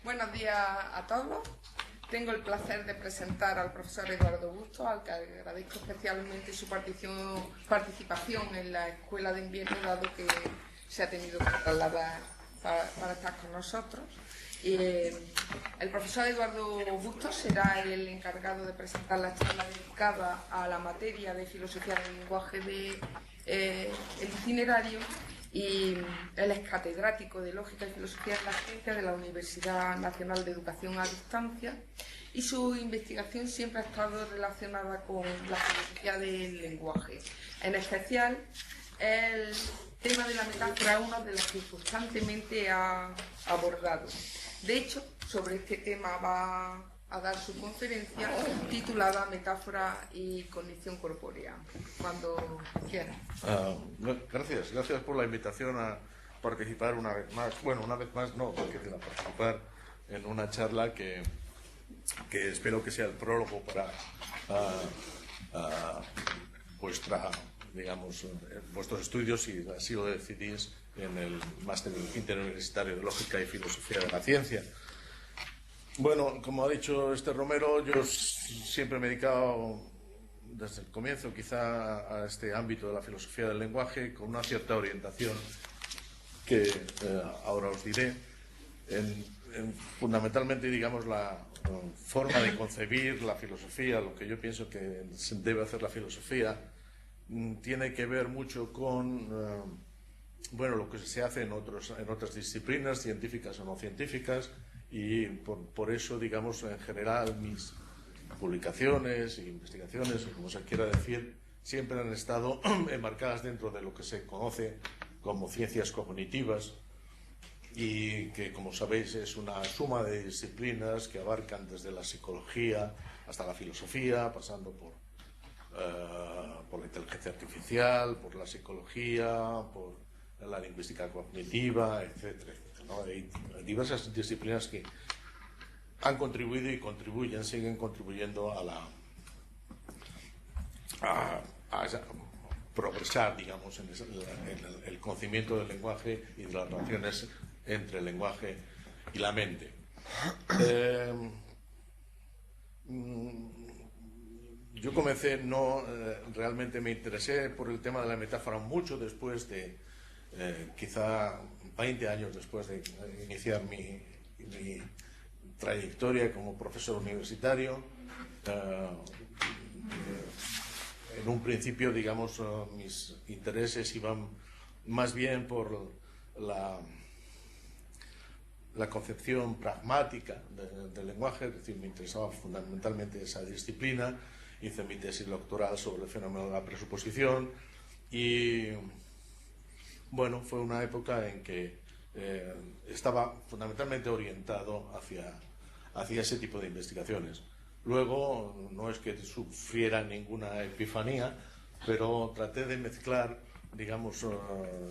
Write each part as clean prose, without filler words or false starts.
Buenos días a todos. Tengo el placer de presentar al profesor Eduardo Bustos, al que agradezco especialmente su participación en la Escuela de Invierno, dado que se ha tenido que trasladar para estar con nosotros. El profesor Eduardo Bustos será el encargado de presentar la charla dedicada a la materia de filosofía del lenguaje del itinerario, y él es catedrático de Lógica y Filosofía de la Ciencia de la Universidad Nacional de Educación a Distancia, y su investigación siempre ha estado relacionada con la filosofía del lenguaje. En especial, el tema de la metáfora es uno de los que constantemente ha abordado. De hecho, sobre este tema va a dar su conferencia titulada Metáfora y Condición Corpórea. Cuando quiera. Gracias por la invitación a participar una vez más. Bueno, una vez más no, porque a participar en una charla que espero que sea el prólogo para vuestros estudios, si así lo decidís, en el Máster Interuniversitario de Lógica y Filosofía de la Ciencia. Bueno, como ha dicho Romero, yo siempre me he dedicado desde el comienzo quizá a este ámbito de la filosofía del lenguaje con una cierta orientación que ahora os diré, fundamentalmente, digamos, la forma de concebir la filosofía, lo que yo pienso que se debe hacer la filosofía, tiene que ver mucho con lo que se hace en otras disciplinas, científicas o no científicas, y por eso, digamos, en general mis publicaciones e investigaciones, o como se quiera decir, siempre han estado enmarcadas dentro de lo que se conoce como ciencias cognitivas, y que, como sabéis, es una suma de disciplinas que abarcan desde la psicología hasta la filosofía, pasando por la inteligencia artificial, por la psicología, por la lingüística cognitiva, etcétera, etcétera, ¿no? Hay diversas disciplinas que han contribuido y siguen contribuyendo a progresar, digamos, en el conocimiento del lenguaje y de las relaciones entre el lenguaje y la mente. Yo comencé, realmente me interesé por el tema de la metáfora mucho después de, quizá 20 años después de iniciar mi trayectoria como profesor universitario. En un principio, digamos, mis intereses iban más bien por la concepción pragmática del lenguaje, es decir, me interesaba fundamentalmente esa disciplina. Hice mi tesis doctoral sobre el fenómeno de la presuposición y, bueno, fue una época en que estaba fundamentalmente orientado hacia ese tipo de investigaciones. Luego, no es que sufriera ninguna epifanía, pero traté de mezclar, digamos,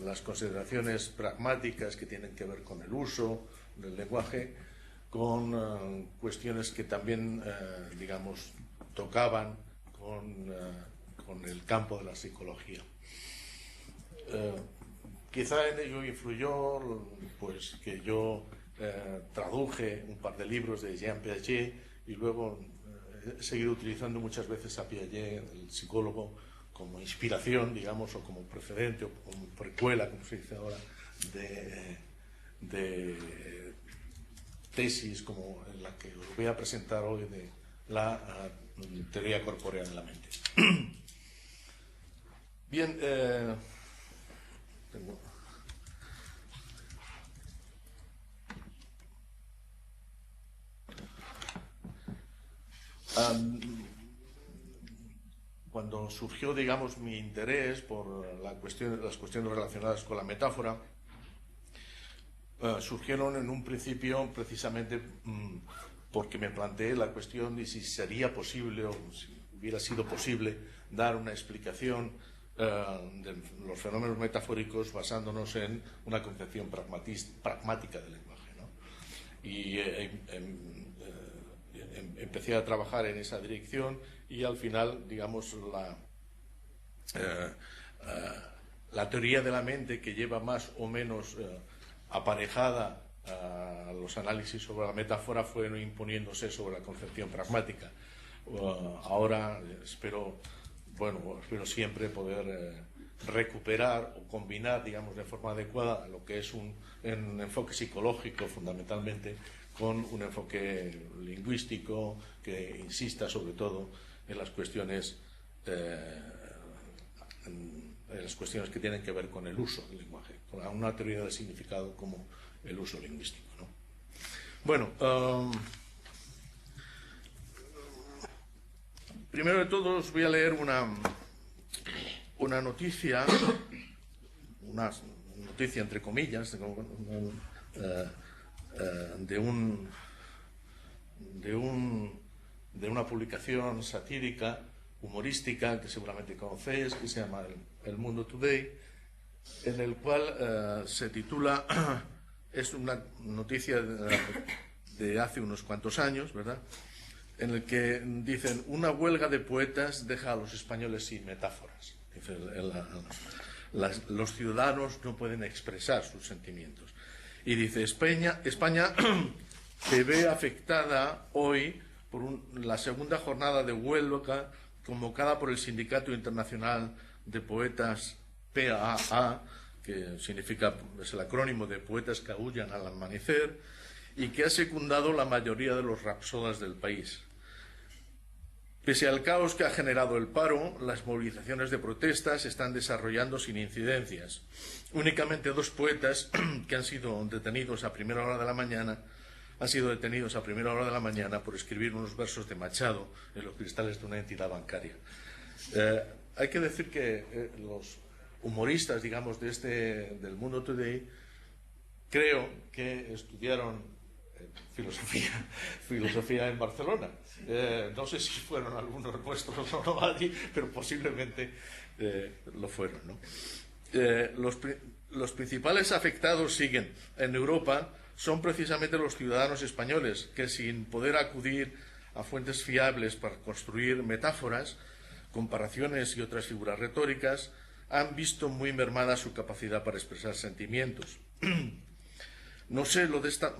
las consideraciones pragmáticas que tienen que ver con el uso del lenguaje con cuestiones que también, digamos, tocaban con el campo de la psicología. Quizá en ello influyó pues que yo traduje un par de libros de Jean Piaget, y luego he seguido utilizando muchas veces a Piaget, el psicólogo, como inspiración, digamos, o como precedente, o como precuela, como se dice ahora, de tesis como en la que os voy a presentar hoy, de la teoría corpórea de la mente. Bien, cuando surgió, digamos, mi interés por las cuestiones relacionadas con la metáfora, surgieron en un principio precisamente porque me planteé la cuestión de si sería posible, o si hubiera sido posible, dar una explicación de los fenómenos metafóricos basándonos en una concepción pragmática del lenguaje, ¿no? Y empecé a trabajar en esa dirección, y al final, digamos, la teoría de la mente, que lleva más o menos aparejada los análisis sobre la metáfora fueron imponiéndose sobre la concepción pragmática. Ahora espero siempre poder recuperar o combinar, digamos, de forma adecuada lo que es un enfoque psicológico fundamentalmente con un enfoque lingüístico que insista sobre todo en las cuestiones que tienen que ver con el uso del lenguaje, con una teoría del significado como el uso lingüístico, ¿no? Bueno, primero de todo os voy a leer una noticia, entre comillas, de una publicación satírica, humorística, que seguramente conocéis, que se llama El Mundo Today, en el cual se titula, es una noticia de hace unos cuantos años, ¿verdad?, en el que dicen: una huelga de poetas deja a los españoles sin metáforas. Dice, los ciudadanos no pueden expresar sus sentimientos. Y dice, España se ve afectada hoy por la segunda jornada de huelga convocada por el Sindicato Internacional de Poetas, PAA, que significa, es el acrónimo de Poetas que aúllan al amanecer, y que ha secundado la mayoría de los rapsodas del país. Pese al caos que ha generado el paro, las movilizaciones de protesta se están desarrollando sin incidencias. Únicamente 2 poetas que han sido detenidos a primera hora de la mañana por escribir unos versos de Machado en los cristales de una entidad bancaria. Hay que decir que los humoristas, digamos, del Mundo Today, creo que estudiaron filosofía en Barcelona. No sé si fueron algunos nuestros o no allí, pero posiblemente lo fueron, ¿no? Los principales afectados siguen en Europa son precisamente los ciudadanos españoles, que sin poder acudir a fuentes fiables para construir metáforas, comparaciones y otras figuras retóricas, han visto muy mermada su capacidad para expresar sentimientos. No sé, lo de esta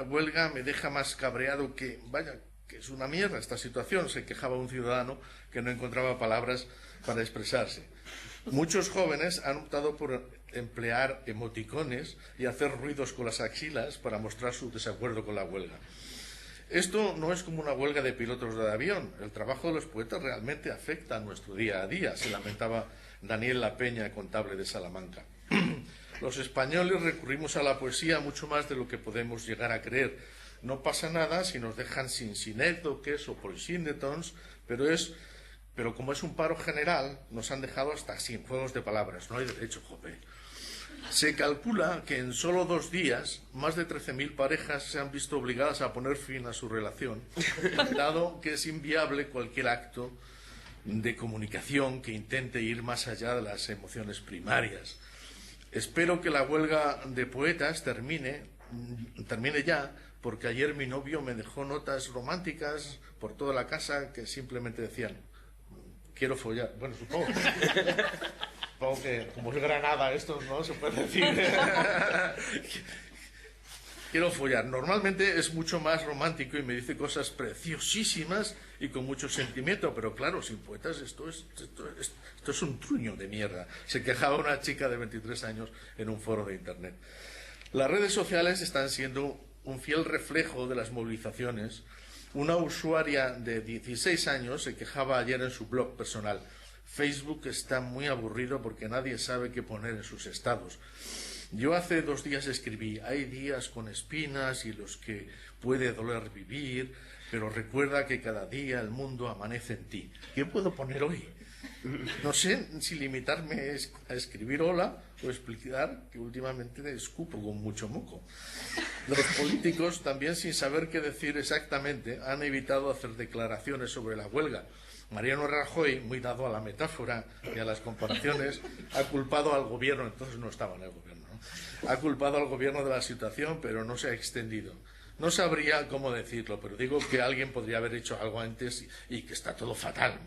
huelga me deja más cabreado que, vaya, que es una mierda esta situación, se quejaba un ciudadano que no encontraba palabras para expresarse. Muchos jóvenes han optado por emplear emoticones y hacer ruidos con las axilas para mostrar su desacuerdo con la huelga. Esto no es como una huelga de pilotos de avión. El trabajo de los poetas realmente afecta a nuestro día a día, se lamentaba Daniel La Peña, contable de Salamanca. Los españoles recurrimos a la poesía mucho más de lo que podemos llegar a creer. No pasa nada si nos dejan sin sinécdoques o polsíndetons, pero como es un paro general, nos han dejado hasta sin juegos de palabras. No hay derecho, jope. Se calcula que en solo 2 días más de 13.000 parejas se han visto obligadas a poner fin a su relación, dado que es inviable cualquier acto de comunicación que intente ir más allá de las emociones primarias. Espero que la huelga de poetas termine ya, porque ayer mi novio me dejó notas románticas por toda la casa que simplemente decían: quiero follar. Bueno, supongo que como es Granada esto no se puede decir. Quiero follar. Normalmente es mucho más romántico y me dice cosas preciosísimas y con mucho sentimiento, pero claro, sin poetas esto es un truño de mierda. Se quejaba una chica de 23 años en un foro de internet. Las redes sociales están siendo un fiel reflejo de las movilizaciones. Una usuaria de 16 años se quejaba ayer en su blog personal: Facebook está muy aburrido porque nadie sabe qué poner en sus estados. Yo hace 2 días escribí: hay días con espinas y los que puede doler vivir, pero recuerda que cada día el mundo amanece en ti. ¿Qué puedo poner hoy? No sé si limitarme a escribir hola o explicar que últimamente escupo con mucho moco. Los políticos, también sin saber qué decir exactamente, han evitado hacer declaraciones sobre la huelga. Mariano Rajoy, muy dado a la metáfora y a las comparaciones, ha culpado al gobierno, entonces no estaba en el gobierno, ¿no? Ha culpado al gobierno de la situación, pero no se ha extendido. No sabría cómo decirlo, pero digo que alguien podría haber hecho algo antes y que está todo fatal,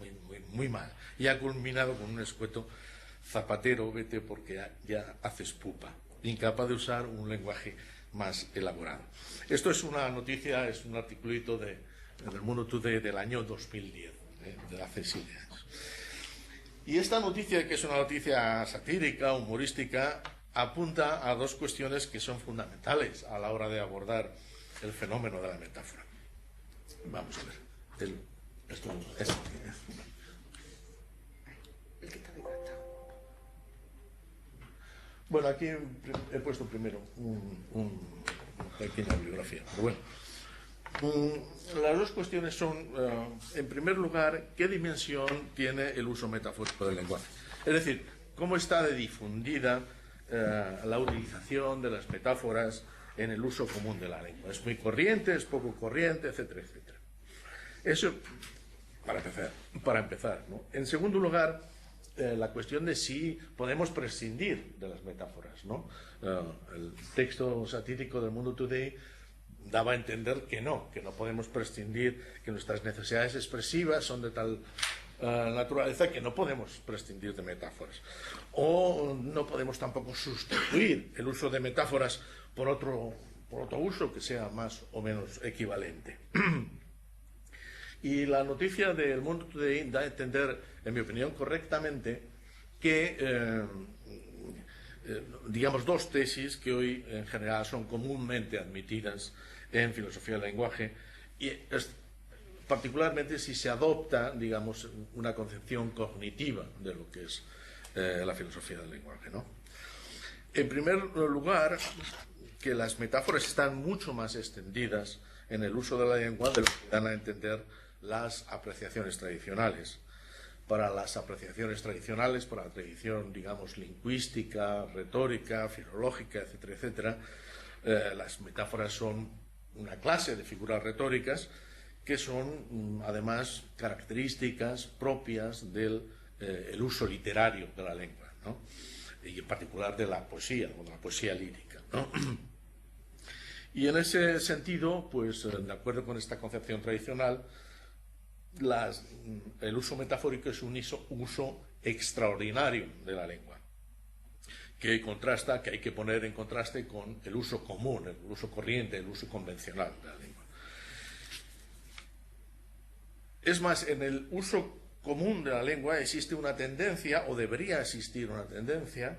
muy mal. Y ha culminado con un escueto: Zapatero, vete porque ya haces pupa. Incapaz de usar un lenguaje más elaborado. Esto es una noticia, es un articulito del Mundo Today del año 2010, de hace 7 años. Y esta noticia, que es una noticia satírica, humorística, apunta a 2 cuestiones que son fundamentales a la hora de abordar el fenómeno de la metáfora. Vamos a ver. Bueno, aquí he puesto primero una pequeña bibliografía. Pero bueno, las 2 cuestiones son, en primer lugar, ¿qué dimensión tiene el uso metafórico del lenguaje? Es decir, ¿cómo está de difundida la utilización de las metáforas en el uso común de la lengua? ¿Es muy corriente, es poco corriente, etcétera, etcétera? Eso, para empezar, ¿no? En segundo lugar, la cuestión de si podemos prescindir de las metáforas, ¿no? El texto satírico del Mundo Today daba a entender que no podemos prescindir, que nuestras necesidades expresivas son de tal naturaleza que no podemos prescindir de metáforas. O no podemos tampoco sustituir el uso de metáforas por otro uso que sea más o menos equivalente. Y la noticia del Mundo Today da a entender, en mi opinión, correctamente, que, digamos, 2 tesis que hoy en general son comúnmente admitidas en filosofía del lenguaje, y particularmente si se adopta, digamos, una concepción cognitiva de lo que es la filosofía del lenguaje, ¿no? En primer lugar, que las metáforas están mucho más extendidas en el uso de la lengua de lo que dan a entender las apreciaciones tradicionales. Para las apreciaciones tradicionales, para la tradición, digamos, lingüística, retórica, filológica, etcétera, etcétera, las metáforas son una clase de figuras retóricas que son, además, características propias del el uso literario de la lengua, ¿no? Y en particular de la poesía, o de la poesía lírica, ¿no? Y en ese sentido, pues, de acuerdo con esta concepción tradicional, el uso metafórico es un uso extraordinario de la lengua, que hay que poner en contraste con el uso común, el uso corriente, el uso convencional de la lengua. Es más, en el uso común de la lengua existe una tendencia, o debería existir una tendencia,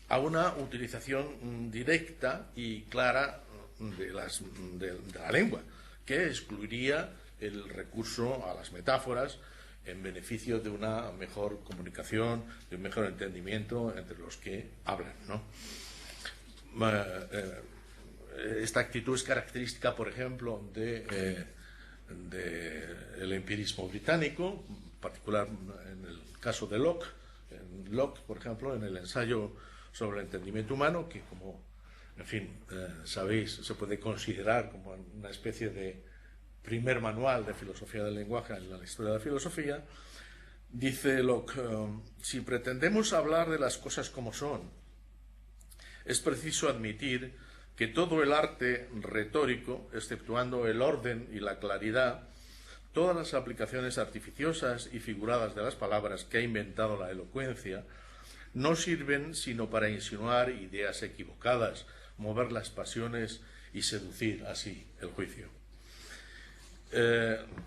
a una utilización directa y clara de la lengua, que excluiría el recurso a las metáforas en beneficio de una mejor comunicación, de un mejor entendimiento entre los que hablan, ¿no? Esta actitud es característica, por ejemplo, del empirismo británico, en particular en el caso de Locke. Locke, por ejemplo, en el ensayo sobre el entendimiento humano, que como, en fin, sabéis, se puede considerar como una especie de primer manual de filosofía del lenguaje en la historia de la filosofía, dice Locke, si pretendemos hablar de las cosas como son, es preciso admitir que todo el arte retórico, exceptuando el orden y la claridad, todas las aplicaciones artificiosas y figuradas de las palabras que ha inventado la elocuencia, no sirven sino para insinuar ideas equivocadas, mover las pasiones y seducir así el juicio.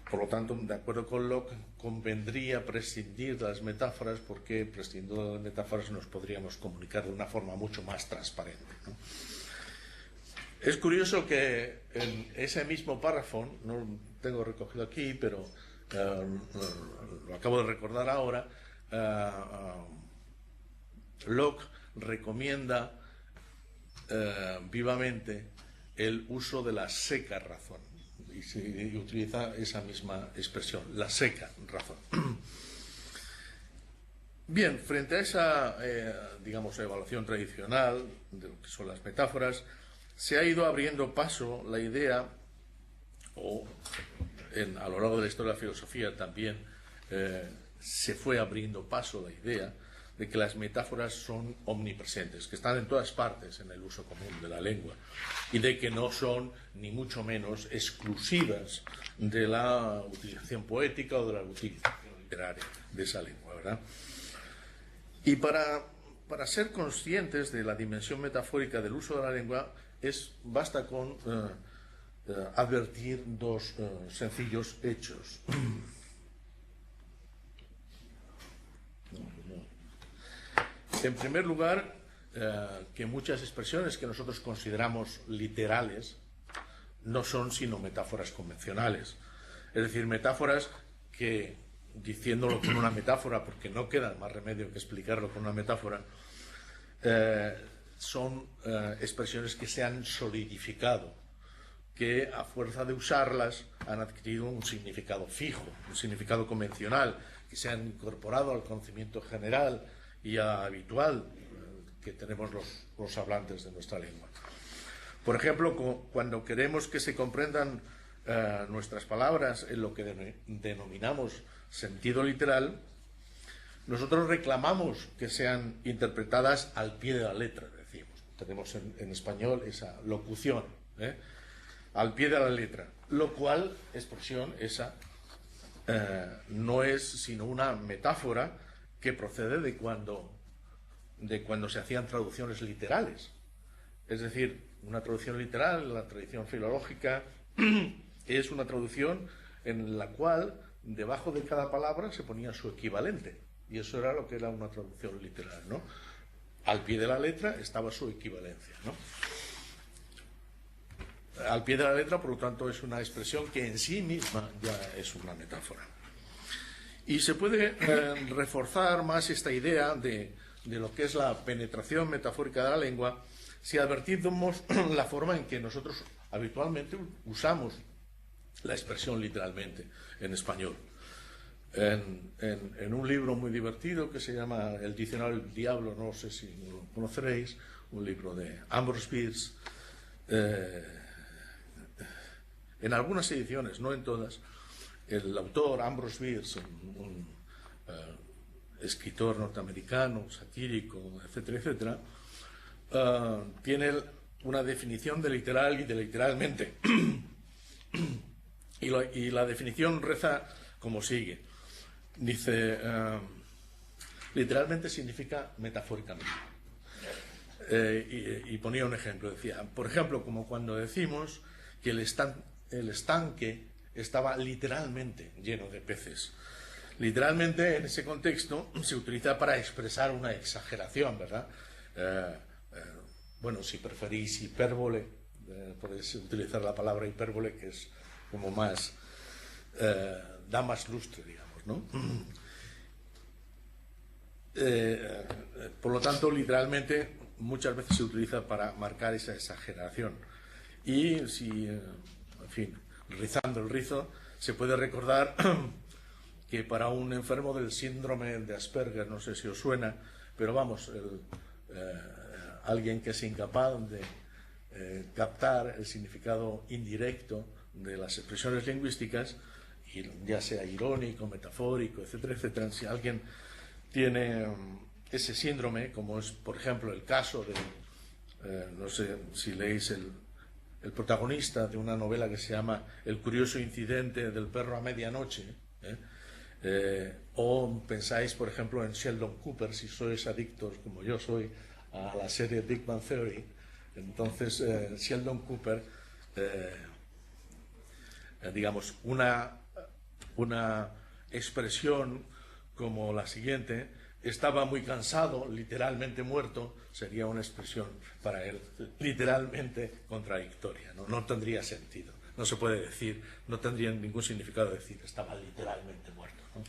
Por lo tanto, de acuerdo con Locke, convendría prescindir de las metáforas, porque prescindiendo de las metáforas nos podríamos comunicar de una forma mucho más transparente, ¿no? Es curioso que en ese mismo párrafo, no lo tengo recogido aquí, pero lo acabo de recordar ahora, Locke recomienda vivamente el uso de la seca razón. Y utiliza esa misma expresión, la seca razón. Bien, frente a esa, digamos, evaluación tradicional de lo que son las metáforas, se ha ido abriendo paso la idea, a lo largo de la historia de la filosofía también se fue abriendo paso la idea de que las metáforas son omnipresentes, que están en todas partes en el uso común de la lengua, y de que no son, ni mucho menos, exclusivas de la utilización poética o de la utilización literaria de esa lengua, ¿verdad? Y para ser conscientes de la dimensión metafórica del uso de la lengua, basta con advertir dos sencillos hechos. En primer lugar, que muchas expresiones que nosotros consideramos literales no son sino metáforas convencionales. Es decir, metáforas que, diciéndolo con una metáfora, porque no queda más remedio que explicarlo con una metáfora, son expresiones que se han solidificado, que a fuerza de usarlas han adquirido un significado fijo, un significado convencional, que se han incorporado al conocimiento general y habitual que tenemos los hablantes de nuestra lengua. Por ejemplo, cuando queremos que se comprendan nuestras palabras en lo que denominamos sentido literal, nosotros reclamamos que sean interpretadas al pie de la letra, decimos. Tenemos en español esa locución, al pie de la letra, lo cual, expresión esa, no es sino una metáfora que procede de cuando se hacían traducciones literales. Es decir, una traducción literal, la tradición filológica, es una traducción en la cual debajo de cada palabra se ponía su equivalente. Y eso era lo que era una traducción literal, ¿no? Al pie de la letra estaba su equivalencia, ¿no? Al pie de la letra, por lo tanto, es una expresión que en sí misma ya es una metáfora. Y se puede reforzar más esta idea de lo que es la penetración metafórica de la lengua si advertimos la forma en que nosotros habitualmente usamos la expresión literalmente en español. En un libro muy divertido que se llama El Diccionario del Diablo, no sé si lo conoceréis, un libro de Ambrose Bierce, en algunas ediciones, no en todas, el autor Ambrose Bierce, un escritor norteamericano, satírico, etcétera, etcétera, tiene una definición de literal y de literalmente. Y la definición reza como sigue. Dice, literalmente significa metafóricamente. Y ponía un ejemplo. Decía, por ejemplo, como cuando decimos que el estanque estaba literalmente lleno de peces. Literalmente, en ese contexto, se utiliza para expresar una exageración, ¿verdad? Bueno, si preferís hipérbole, podéis utilizar la palabra hipérbole, que es como más, da más lustre, digamos, ¿no? Por lo tanto, literalmente, muchas veces se utiliza para marcar esa exageración. Y si, en fin, rizando el rizo, se puede recordar que para un enfermo del síndrome de Asperger, no sé si os suena, pero vamos, alguien que es incapaz de captar el significado indirecto de las expresiones lingüísticas, ya sea irónico, metafórico, etcétera, etcétera. Si alguien tiene ese síndrome, como es, por ejemplo, el caso de, no sé si leéis el protagonista de una novela que se llama El curioso incidente del perro a medianoche, o pensáis, por ejemplo, en Sheldon Cooper, si sois adictos, como yo soy, a la serie Big Bang Theory. Entonces, Sheldon Cooper, digamos, una expresión como la siguiente: estaba muy cansado, literalmente muerto, sería una expresión para él literalmente contradictoria, ¿no? No tendría sentido, no se puede decir, no tendría ningún significado decir estaba literalmente muerto, ¿no?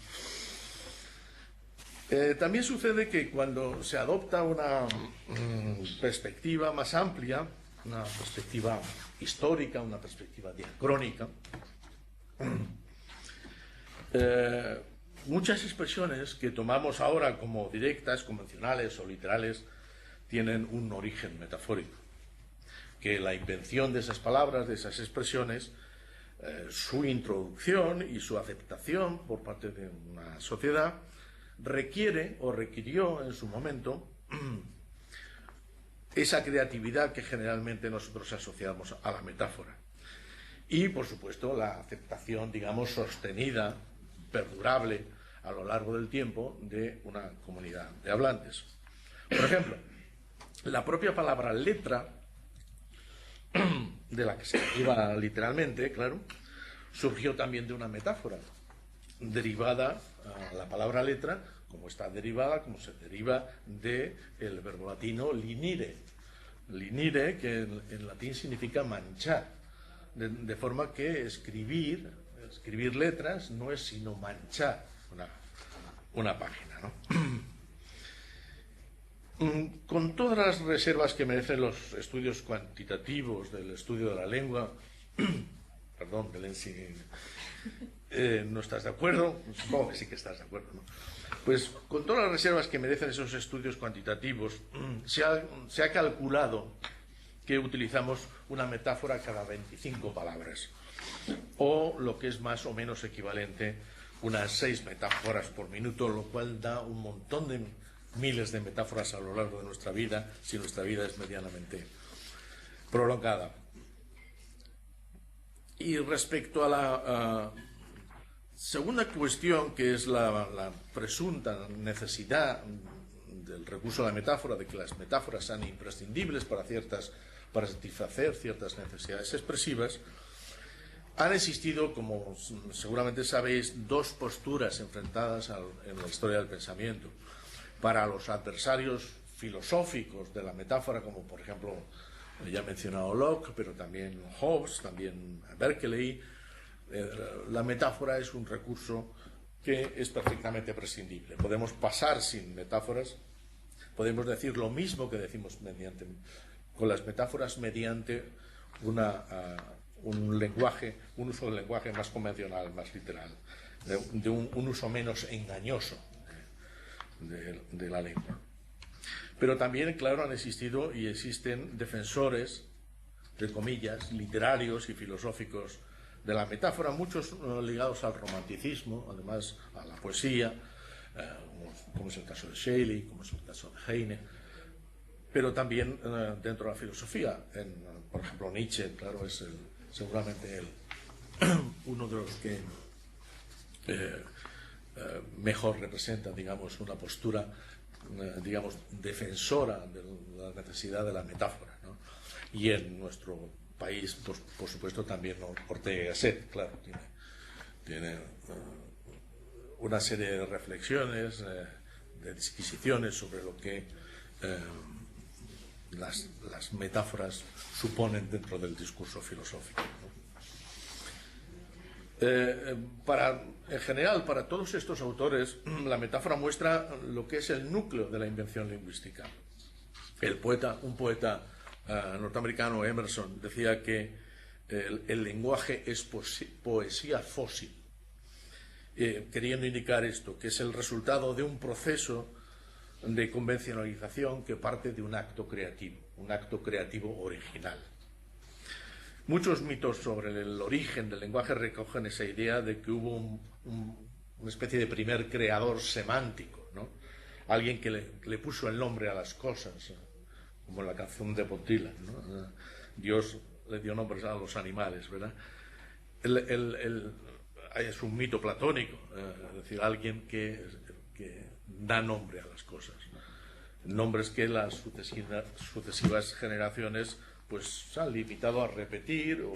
También sucede que cuando se adopta una perspectiva más amplia, una perspectiva histórica, una perspectiva diacrónica, muchas expresiones que tomamos ahora como directas, convencionales o literales tienen un origen metafórico. Que la invención de esas palabras, de esas expresiones, su introducción y su aceptación por parte de una sociedad requiere o requirió en su momento esa creatividad que generalmente nosotros asociamos a la metáfora. Y, por supuesto, la aceptación, digamos, sostenida, perdurable, a lo largo del tiempo de una comunidad de hablantes. Por ejemplo, la propia palabra letra de la que se deriva literalmente, claro, surgió también de una metáfora derivada a la palabra letra, como está derivada, como se deriva del verbo latino linire. Linire, que en latín significa manchar, de forma que escribir letras no es sino manchar una página, ¿no? Con todas las reservas que merecen los estudios cuantitativos del estudio de la lengua, perdón, Belensi, ¿no estás de acuerdo? Supongo que sí que estás de acuerdo, ¿no? Pues con todas las reservas que merecen esos estudios cuantitativos, se ha calculado que utilizamos una metáfora cada 25 palabras, o lo que es más o menos equivalente, unas 6 metáforas por minuto, lo cual da un montón de miles de metáforas a lo largo de nuestra vida, si nuestra vida es medianamente prolongada. Y respecto a la segunda cuestión, que es la presunta necesidad del recurso a la metáfora, de que las metáforas sean imprescindibles para satisfacer ciertas necesidades expresivas, han existido, como seguramente sabéis, dos posturas enfrentadas en la historia del pensamiento. Para los adversarios filosóficos de la metáfora, como por ejemplo, ya he mencionado Locke, pero también Hobbes, también Berkeley, la metáfora es un recurso que es perfectamente prescindible. Podemos pasar sin metáforas, podemos decir lo mismo que decimos con las metáforas mediante un uso del lenguaje más convencional, más literal, de un uso menos engañoso de la lengua. Pero también, claro, han existido y existen defensores, de comillas, literarios y filosóficos de la metáfora, muchos ligados al romanticismo, además a la poesía, como es el caso de Shelley, como es el caso de Heine, pero también dentro de la filosofía. Por ejemplo, Nietzsche, claro, es seguramente uno de los que mejor representa, digamos, una postura, digamos, defensora de la necesidad de la metáfora, ¿no? Y en nuestro país, pues, por supuesto, también Ortega y Gasset, claro, tiene una serie de reflexiones, de disquisiciones sobre lo que las metáforas suponen dentro del discurso filosófico, ¿no? En general, para todos estos autores, la metáfora muestra lo que es el núcleo de la invención lingüística. Un poeta norteamericano, Emerson, decía que el lenguaje es poesía fósil, queriendo indicar esto, que es el resultado de un proceso de convencionalización que parte de un acto creativo original. Muchos mitos sobre el origen del lenguaje recogen esa idea de que hubo una especie de primer creador semántico, ¿no? Alguien que le puso el nombre a las cosas, como en la canción de Bob Dylan, ¿no? Dios le dio nombres a los animales, ¿verdad? Es un mito platónico, es decir, alguien que da nombre a las cosas, ¿no? Nombres que las sucesivas generaciones pues se han limitado a repetir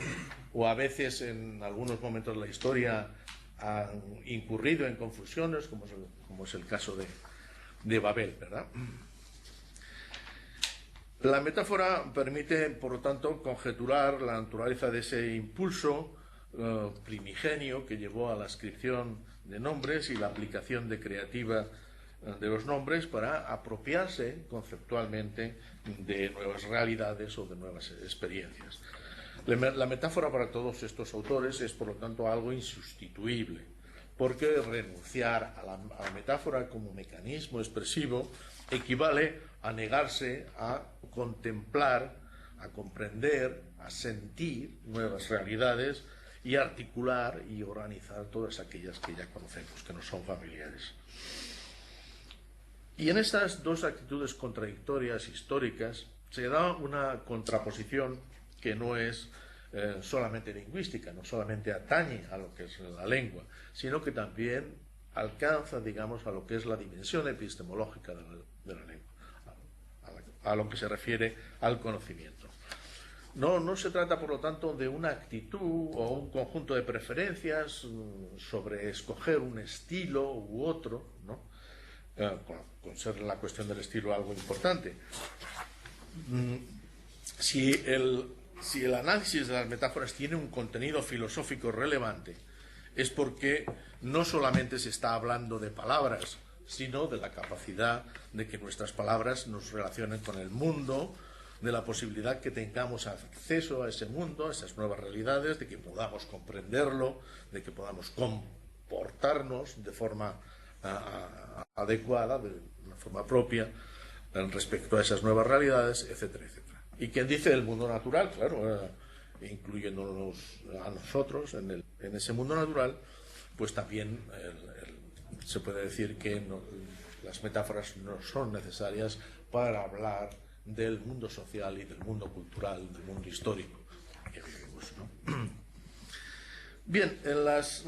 o a veces en algunos momentos de la historia han incurrido en confusiones, como es el caso de Babel, ¿verdad? La metáfora permite, por lo tanto, conjeturar la naturaleza de ese impulso primigenio que llevó a la inscripción de nombres y la aplicación creativa de los nombres para apropiarse conceptualmente de nuevas realidades o de nuevas experiencias. La metáfora para todos estos autores es, por lo tanto, algo insustituible, porque renunciar a la metáfora como mecanismo expresivo equivale a negarse a contemplar, a comprender, a sentir nuevas realidades y articular y organizar todas aquellas que ya conocemos, que nos son familiares. Y en estas dos actitudes contradictorias históricas se da una contraposición que no es solamente lingüística, no solamente atañe a lo que es la lengua, sino que también alcanza, digamos, a lo que es la dimensión epistemológica de la lengua, a lo que se refiere al conocimiento. No se trata, por lo tanto, de una actitud o un conjunto de preferencias sobre escoger un estilo u otro, ¿no? Con ser la cuestión del estilo algo importante. Si el análisis de las metáforas tiene un contenido filosófico relevante, es porque no solamente se está hablando de palabras, sino de la capacidad de que nuestras palabras nos relacionen con el mundo, de la posibilidad que tengamos acceso a ese mundo, a esas nuevas realidades, de que podamos comprenderlo, de que podamos comportarnos de forma adecuada, de una forma propia, respecto a esas nuevas realidades, etcétera, etcétera. Y quien dice el mundo natural, claro, incluyéndonos a nosotros en ese mundo natural, pues también se puede decir que las metáforas no son necesarias para hablar del mundo social y del mundo cultural, del mundo histórico que vivimos, ¿no? Bien, en las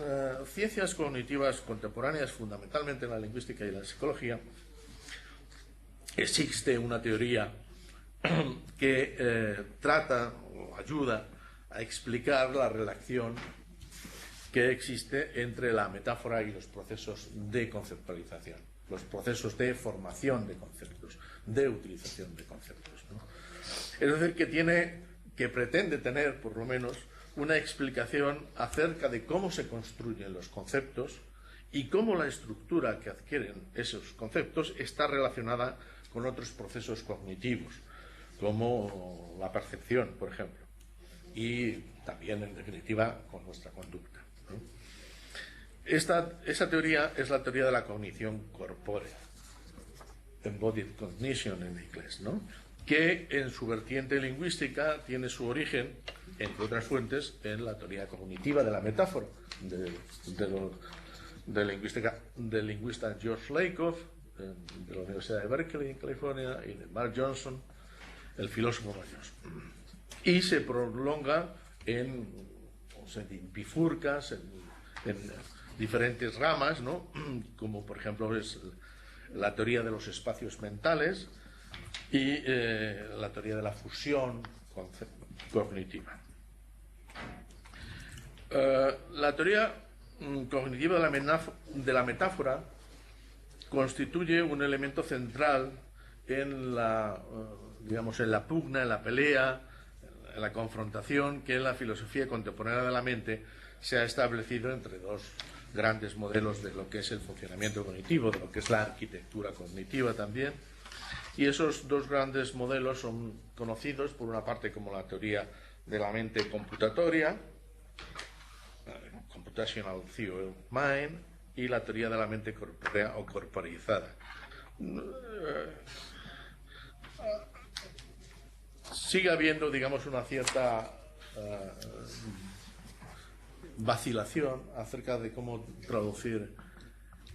ciencias cognitivas contemporáneas, fundamentalmente en la lingüística y la psicología, existe una teoría que trata o ayuda a explicar la relación que existe entre la metáfora y los procesos de conceptualización, los procesos de formación de conceptos, de utilización de conceptos, ¿no? Es decir, que pretende tener, por lo menos, una explicación acerca de cómo se construyen los conceptos y cómo la estructura que adquieren esos conceptos está relacionada con otros procesos cognitivos, como la percepción, por ejemplo, y también, en definitiva, con nuestra conducta, ¿no? Esa teoría es la teoría de la cognición corpórea, embodied cognition en inglés, ¿no? Que en su vertiente lingüística tiene su origen, entre otras fuentes, en la teoría cognitiva de la metáfora del lingüista George Lakoff, de la Universidad de Berkeley en California, y de Mark Johnson, el filósofo Mark Johnson. Y se prolonga se bifurca en diferentes ramas, ¿no? Como por ejemplo es la teoría de los espacios mentales y la teoría de la fusión cognitiva. La teoría cognitiva de la metáfora constituye un elemento central en en la pugna, en la pelea, en la confrontación que en la filosofía contemporánea de la mente se ha establecido entre dos grandes modelos de lo que es el funcionamiento cognitivo, de lo que es la arquitectura cognitiva también. Y esos dos grandes modelos son conocidos, por una parte, como la teoría de la mente computatoria, Computational Theory of Mind, y la teoría de la mente corpórea o corporizada. Sigue habiendo, digamos, una cierta vacilación acerca de cómo traducir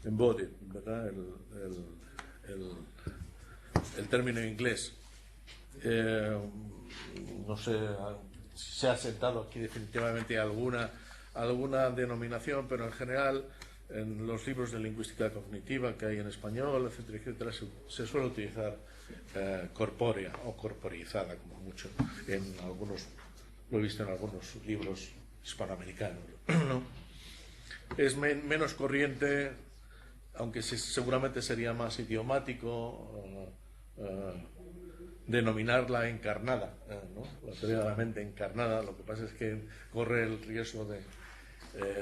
embodied, ¿verdad? El término inglés. No sé si se ha sentado aquí definitivamente alguna denominación, pero en general en los libros de lingüística cognitiva que hay en español, etcétera, etcétera, se suele utilizar corpórea o corporizada, como mucho, lo he visto en algunos libros hispanoamericanos, ¿no? Es menos corriente, aunque seguramente sería más idiomático denominarla encarnada, ¿no? La teoría de la mente encarnada. Lo que pasa es que corre el riesgo de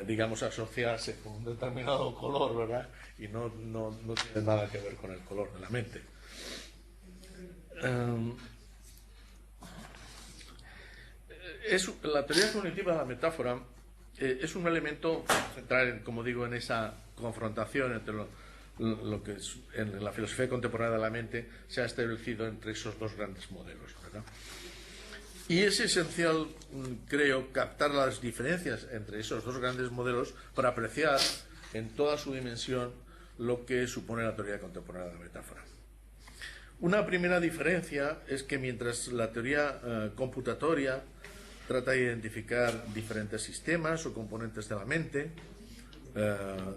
digamos, asociarse con un determinado color, ¿verdad? Y no tiene nada que ver con el color de la mente. La teoría cognitiva de la metáfora es un elemento central, como digo, en esa confrontación entre lo que es, en la filosofía contemporánea de la mente se ha establecido entre esos dos grandes modelos, ¿verdad? Y es esencial, creo, captar las diferencias entre esos dos grandes modelos para apreciar en toda su dimensión lo que supone la teoría contemporánea de la metáfora. Una primera diferencia es que mientras la teoría computatoria trata de identificar diferentes sistemas o componentes de la mente,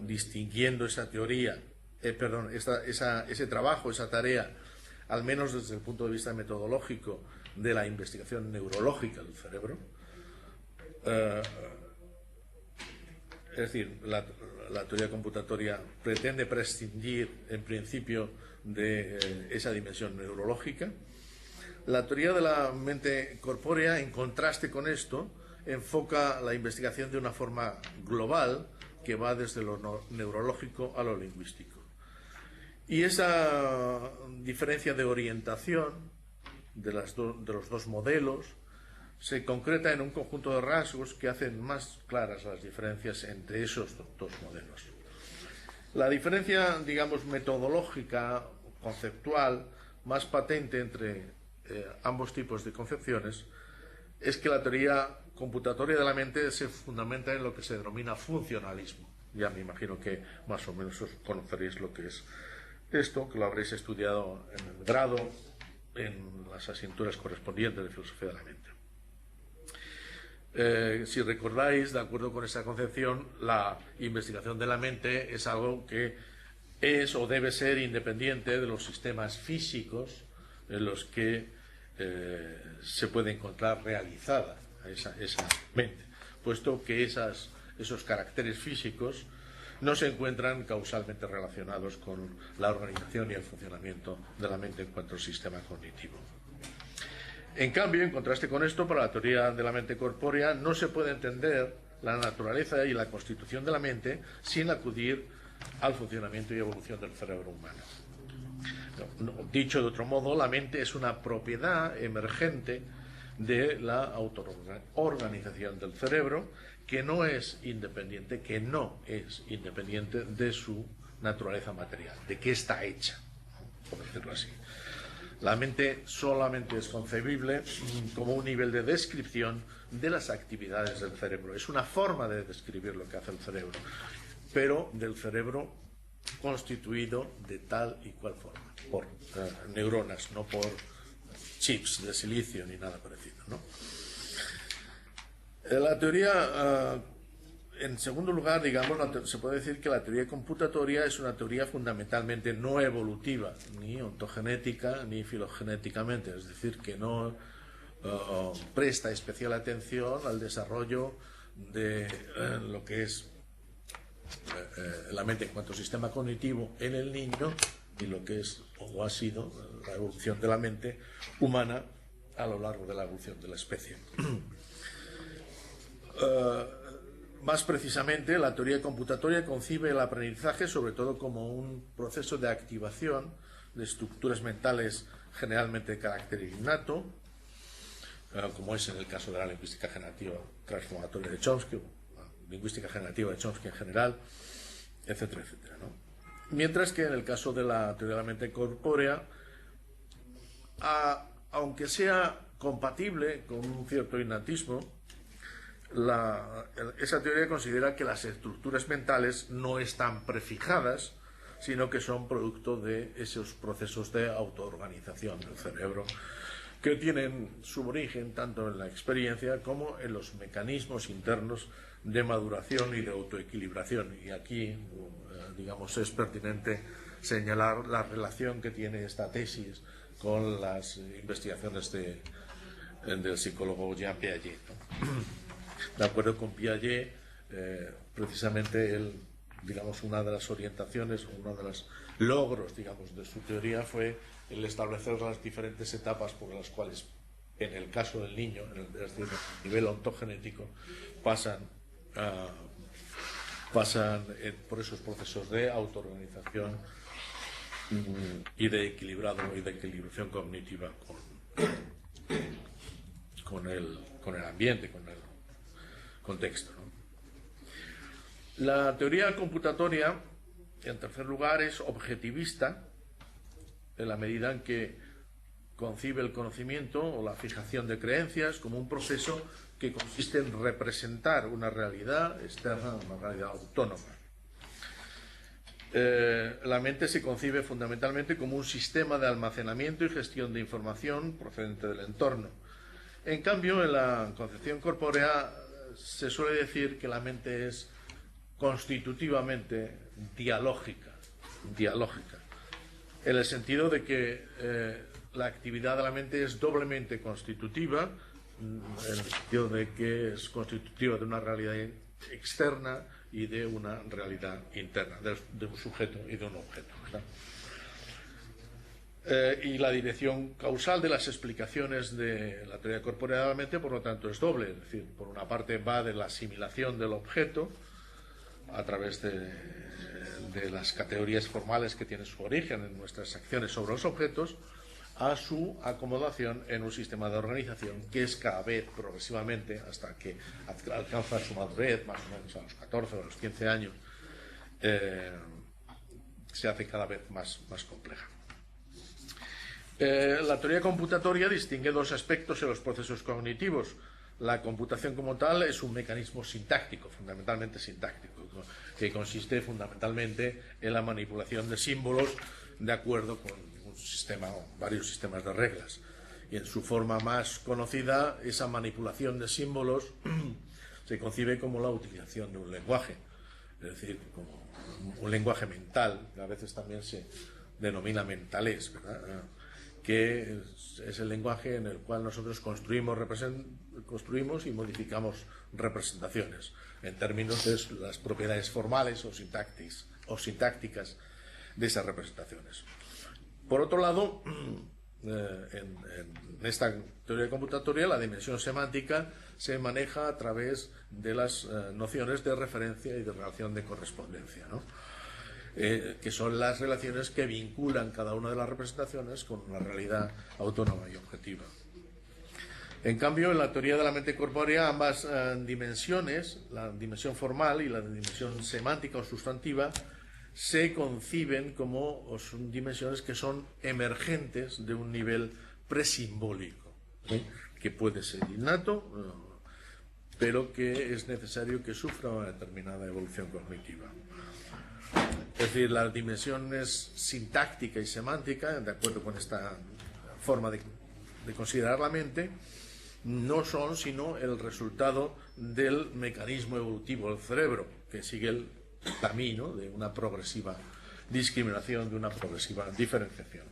distinguiendo esa teoría, ese trabajo, esa tarea, al menos desde el punto de vista metodológico, de la investigación neurológica del cerebro. Es decir, la teoría computatoria pretende prescindir, en principio, de esa dimensión neurológica. La teoría de la mente corpórea, en contraste con esto, enfoca la investigación de una forma global que va desde lo neurológico a lo lingüístico. Y esa diferencia de orientación de los dos modelos se concreta en un conjunto de rasgos que hacen más claras las diferencias entre esos dos modelos. La diferencia, digamos, metodológica, conceptual, más patente entre ambos tipos de concepciones es que la teoría computatoria de la mente se fundamenta en lo que se denomina funcionalismo. Ya me imagino que más o menos os conoceréis lo que es esto, que lo habréis estudiado en el grado, en las asignaturas correspondientes de filosofía de la mente. Si recordáis, de acuerdo con esa concepción, la investigación de la mente es algo que es o debe ser independiente de los sistemas físicos en los que se puede encontrar realizada esa mente, puesto que esos caracteres físicos no se encuentran causalmente relacionados con la organización y el funcionamiento de la mente en cuanto al sistema cognitivo. En cambio, en contraste con esto, para la teoría de la mente corpórea no se puede entender la naturaleza y la constitución de la mente sin acudir al funcionamiento y evolución del cerebro humano. Dicho de otro modo, la mente es una propiedad emergente de la autoorganización del cerebro que no es independiente de su naturaleza material, de qué está hecha, por decirlo así. La mente solamente es concebible como un nivel de descripción de las actividades del cerebro. Es una forma de describir lo que hace el cerebro, pero del cerebro constituido de tal y cual forma, por neuronas, no por chips de silicio ni nada parecido, ¿no? La teoría, en segundo lugar, digamos, se puede decir que la teoría computatoria es una teoría fundamentalmente no evolutiva, ni ontogenética, ni filogenéticamente, es decir, que no presta especial atención al desarrollo de lo que es la mente en cuanto a sistema cognitivo en el niño y lo que es o ha sido la evolución de la mente humana a lo largo de la evolución de la especie. Más precisamente, la teoría computatoria concibe el aprendizaje sobre todo como un proceso de activación de estructuras mentales generalmente de carácter innato, como es en el caso de la lingüística generativa transformatoria de Chomsky, lingüística generativa de Chomsky en general, etcétera, etcétera, ¿no? Mientras que en el caso de la teoría de la mente corpórea, aunque sea compatible con un cierto innatismo, esa teoría considera que las estructuras mentales no están prefijadas, sino que son producto de esos procesos de autoorganización del cerebro, que tienen su origen tanto en la experiencia como en los mecanismos internos de maduración y de autoequilibración. Y aquí, digamos, es pertinente señalar la relación que tiene esta tesis con las investigaciones del psicólogo Jean Piaget, ¿no? De acuerdo con Piaget, precisamente digamos, una de las orientaciones, uno de los logros, digamos, de su teoría fue el establecer las diferentes etapas por las cuales, en el caso del niño, es decir, a nivel ontogenético, pasan por esos procesos de autoorganización y de equilibración cognitiva con el ambiente, con el contexto, ¿no? La teoría computatoria, en tercer lugar, es objetivista en la medida en que concibe el conocimiento o la fijación de creencias como un proceso que consiste en representar una realidad externa, una realidad autónoma. La mente se concibe fundamentalmente como un sistema de almacenamiento y gestión de información procedente del entorno. En cambio, en la concepción corpórea se suele decir que la mente es constitutivamente dialógica, en el sentido de que la actividad de la mente es doblemente constitutiva, en el sentido de que es constitutiva de una realidad externa y de una realidad interna, de un sujeto y de un objeto, ¿verdad? Y la dirección causal de las explicaciones de la teoría corpórea de la mente, por lo tanto, es doble. Es decir, por una parte va de la asimilación del objeto a través de las categorías formales que tienen su origen en nuestras acciones sobre los objetos, a su acomodación en un sistema de organización que es cada vez progresivamente, hasta que alcanza su madurez, más o menos a los 14 o a los 15 años, se hace cada vez más compleja. La teoría computatoria distingue dos aspectos en los procesos cognitivos. La computación como tal es un mecanismo sintáctico, fundamentalmente sintáctico, que consiste fundamentalmente en la manipulación de símbolos de acuerdo con un sistema o varios sistemas de reglas. Y en su forma más conocida, esa manipulación de símbolos se concibe como la utilización de un lenguaje, es decir, como un lenguaje mental, que a veces también se denomina mentalés, ¿verdad? Que es el lenguaje en el cual nosotros construimos y modificamos representaciones en términos de las propiedades formales o sintácticas de esas representaciones. Por otro lado, en esta teoría computatoria, la dimensión semántica se maneja a través de las nociones de referencia y de relación de correspondencia, ¿no? Que son las relaciones que vinculan cada una de las representaciones con una realidad autónoma y objetiva. En cambio, en la teoría de la mente corpórea, ambas dimensiones, la dimensión formal y la dimensión semántica o sustantiva, se conciben como son dimensiones que son emergentes de un nivel presimbólico, ¿sí? Que puede ser innato, pero que es necesario que sufra una determinada evolución cognitiva. Es decir, las dimensiones sintáctica y semántica, de acuerdo con esta forma de considerar la mente, no son sino el resultado del mecanismo evolutivo del cerebro, que sigue el camino de una progresiva discriminación, de una progresiva diferenciación.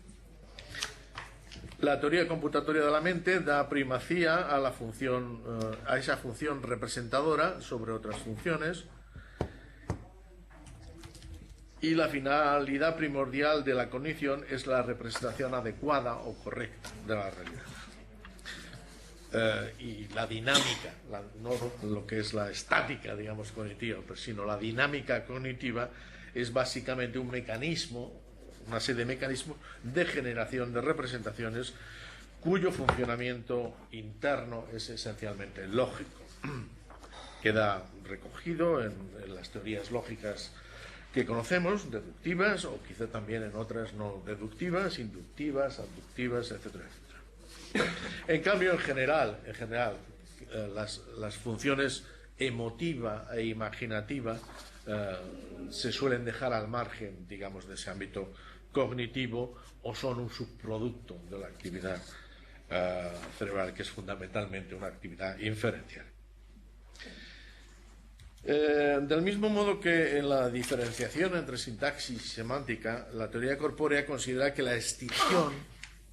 La teoría computatoria de la mente da primacía a a esa función representadora sobre otras funciones, y la finalidad primordial de la cognición es la representación adecuada o correcta de la realidad. Y la dinámica, no lo que es la estática, digamos, cognitiva, sino la dinámica cognitiva es básicamente un mecanismo, una serie de mecanismos de generación de representaciones cuyo funcionamiento interno es esencialmente lógico. Queda recogido en las teorías lógicas que conocemos, deductivas, o quizá también en otras no deductivas, inductivas, abductivas, etcétera, etcétera. En cambio, en general, las funciones emotiva e imaginativa se suelen dejar al margen, digamos, de ese ámbito cognitivo, o son un subproducto de la actividad cerebral, que es fundamentalmente una actividad inferencial. Del mismo modo que en la diferenciación entre sintaxis y semántica, la teoría corpórea considera que la extinción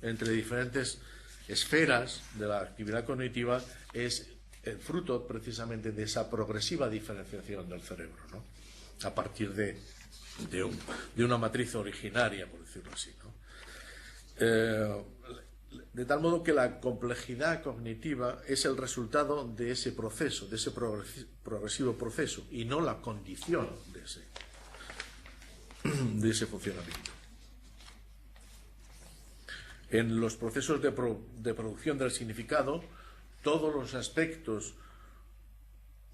entre diferentes esferas de la actividad cognitiva es el fruto precisamente de esa progresiva diferenciación del cerebro, ¿no? A partir de una matriz originaria, por decirlo así, ¿no? De tal modo que la complejidad cognitiva es el resultado de ese proceso, de ese progresivo proceso, y no la condición de ese funcionamiento. En los procesos de producción del significado, todos los aspectos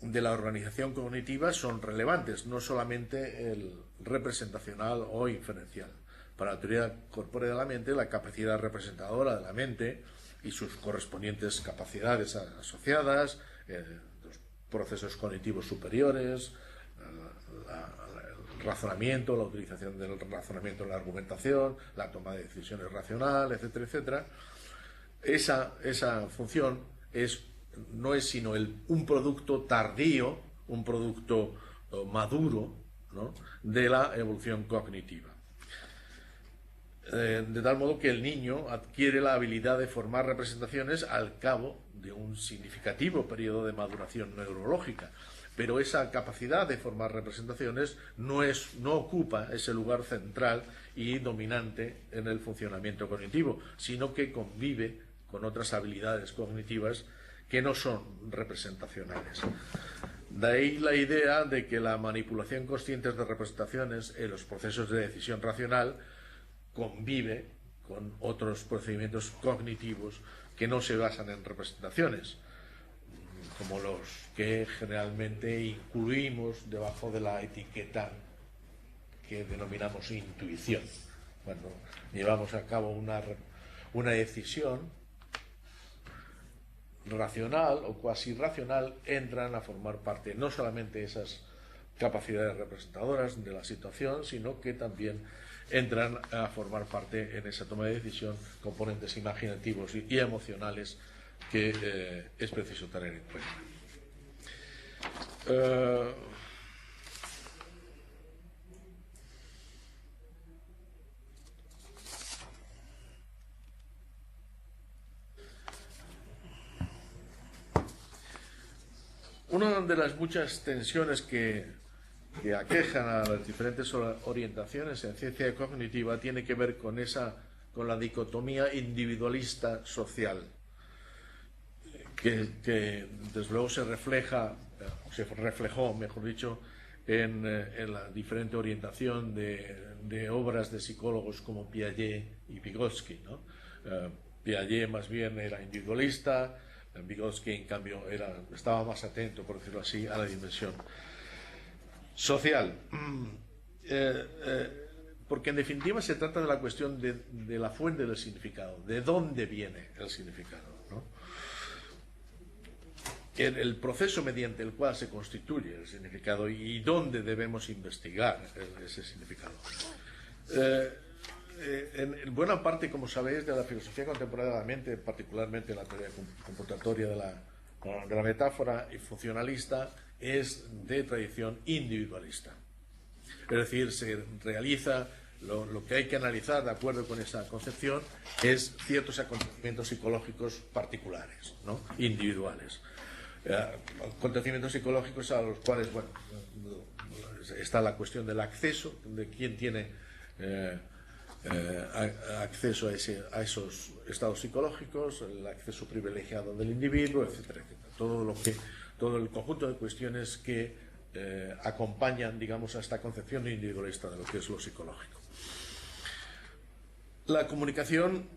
de la organización cognitiva son relevantes, no solamente el representacional o inferencial. Para la teoría corpórea de la mente, la capacidad representadora de la mente y sus correspondientes capacidades asociadas, los procesos cognitivos superiores, el razonamiento, la utilización del razonamiento en la argumentación, la toma de decisiones racional, etcétera, etcétera. Esa función no es sino un producto tardío, un producto maduro, ¿no?, de la evolución cognitiva. de tal modo que el niño adquiere la habilidad de formar representaciones al cabo de un significativo periodo de maduración neurológica. Pero esa capacidad de formar representaciones no ocupa ese lugar central y dominante en el funcionamiento cognitivo, sino que convive con otras habilidades cognitivas que no son representacionales. De ahí la idea de que la manipulación consciente de representaciones en los procesos de decisión racional convive con otros procedimientos cognitivos que no se basan en representaciones, como los que generalmente incluimos debajo de la etiqueta que denominamos intuición. Cuando llevamos a cabo una decisión racional o cuasi racional, entran a formar parte no solamente esas capacidades representadoras de la situación, sino que también entran a formar parte en esa toma de decisión componentes imaginativos y emocionales que es preciso tener en cuenta. Una de las muchas tensiones que aquejan a las diferentes orientaciones en ciencia cognitiva tiene que ver con la dicotomía individualista social, que desde luego se reflejó, mejor dicho, en la diferente orientación de obras de psicólogos como Piaget y Vygotsky, ¿no? Piaget más bien era individualista, Vygotsky en cambio estaba más atento, por decirlo así, a la dimensión social. Porque en definitiva se trata de la cuestión de la fuente del significado, de dónde viene el significado, ¿no? El proceso mediante el cual se constituye el significado y dónde debemos investigar ese significado. En buena parte, como sabéis, de la filosofía contemporánea, particularmente en la teoría computatoria de la metáfora y funcionalista, es de tradición individualista. Es decir, se realiza lo que hay que analizar de acuerdo con esa concepción es ciertos acontecimientos psicológicos particulares, ¿no? Individuales. Acontecimientos psicológicos a los cuales, bueno, está la cuestión del acceso, de quién tiene acceso a esos estados psicológicos, el acceso privilegiado del individuo, etcétera, etcétera. Todo el conjunto de cuestiones que acompañan, digamos, a esta concepción individualista de lo que es lo psicológico. La comunicación,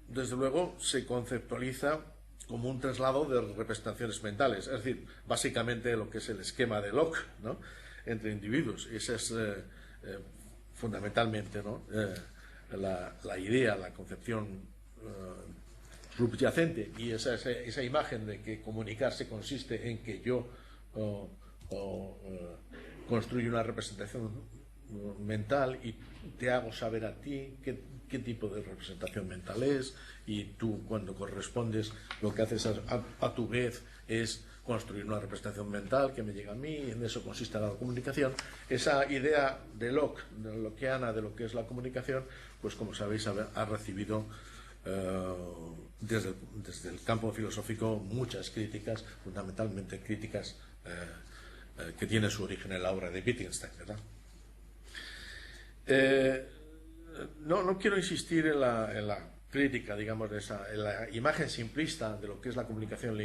desde luego, se conceptualiza como un traslado de representaciones mentales, es decir, básicamente lo que es el esquema de Locke, ¿no?, entre individuos. Esa es fundamentalmente, ¿no?, la idea, la concepción subyacente, y esa imagen de que comunicarse consiste en que yo construyo una representación mental y te hago saber a ti qué tipo de representación mental es, y tú, cuando correspondes, lo que haces a tu vez es construir una representación mental que me llega a mí, y en eso consiste la comunicación. Esa idea de Locke, de lockeana, de lo que es la comunicación, pues como sabéis ha recibido desde el campo filosófico muchas críticas, fundamentalmente críticas que tienen su origen en la obra de Wittgenstein, ¿verdad? No quiero insistir en la crítica, digamos, en la imagen simplista de lo que es la comunicación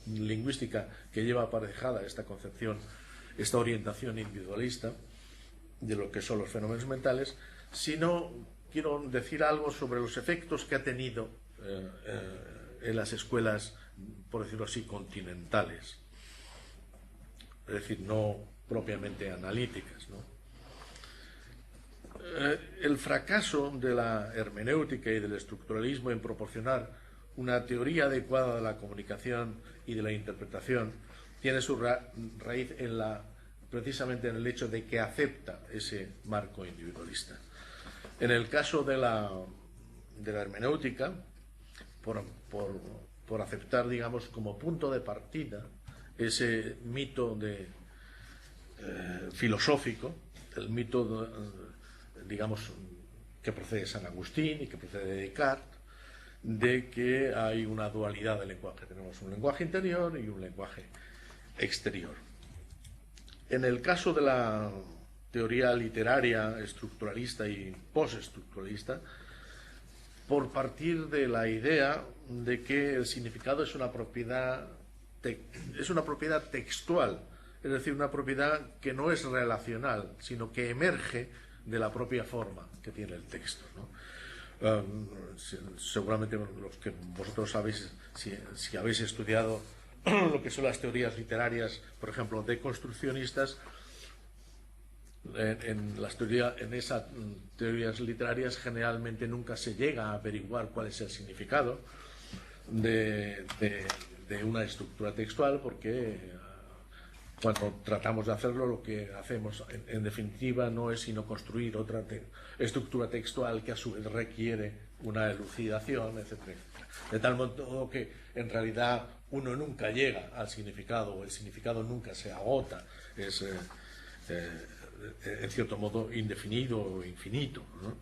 lingüística que lleva aparejada esta concepción, esta orientación individualista de lo que son los fenómenos mentales, sino quiero decir algo sobre los efectos que ha tenido en las escuelas, por decirlo así, continentales, es decir, no propiamente analíticas, ¿no? El fracaso de la hermenéutica y del estructuralismo en proporcionar una teoría adecuada de la comunicación y de la interpretación tiene su raíz precisamente en el hecho de que acepta ese marco individualista. En el caso de la hermenéutica, por aceptar, digamos, como punto de partida ese mito filosófico, el mito digamos, que procede de San Agustín y que procede de Descartes, de que hay una dualidad del lenguaje. Tenemos un lenguaje interior y un lenguaje exterior. En el caso de la teoría literaria estructuralista y postestructuralista, por partir de la idea de que el significado es una propiedad textual, es decir, una propiedad que no es relacional, sino que emerge de la propia forma que tiene el texto, ¿no? Seguramente los que vosotros sabéis, si habéis estudiado lo que son las teorías literarias, por ejemplo, deconstruccionistas, en esas teorías literarias generalmente nunca se llega a averiguar cuál es el significado de una estructura textual, porque cuando tratamos de hacerlo, lo que hacemos en definitiva no es sino construir otra estructura textual que a su vez requiere una elucidación, etcétera, etcétera. De tal modo que en realidad uno nunca llega al significado, o el significado nunca se agota, es en cierto modo indefinido o infinito, ¿no?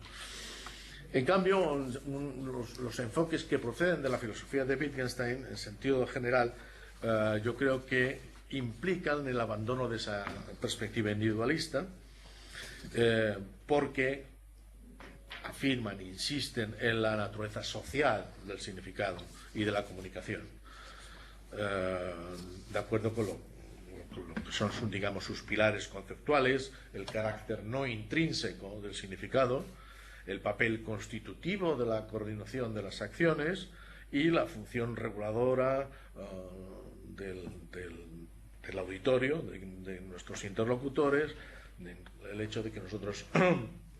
En cambio, los enfoques que proceden de la filosofía de Wittgenstein, en sentido general, yo creo que implican el abandono de esa perspectiva individualista, porque afirman, insisten en la naturaleza social del significado y de la comunicación, de acuerdo con lo que son, digamos, sus pilares conceptuales: el carácter no intrínseco del significado, el papel constitutivo de la coordinación de las acciones y la función reguladora del auditorio, de nuestros interlocutores, el hecho de que nosotros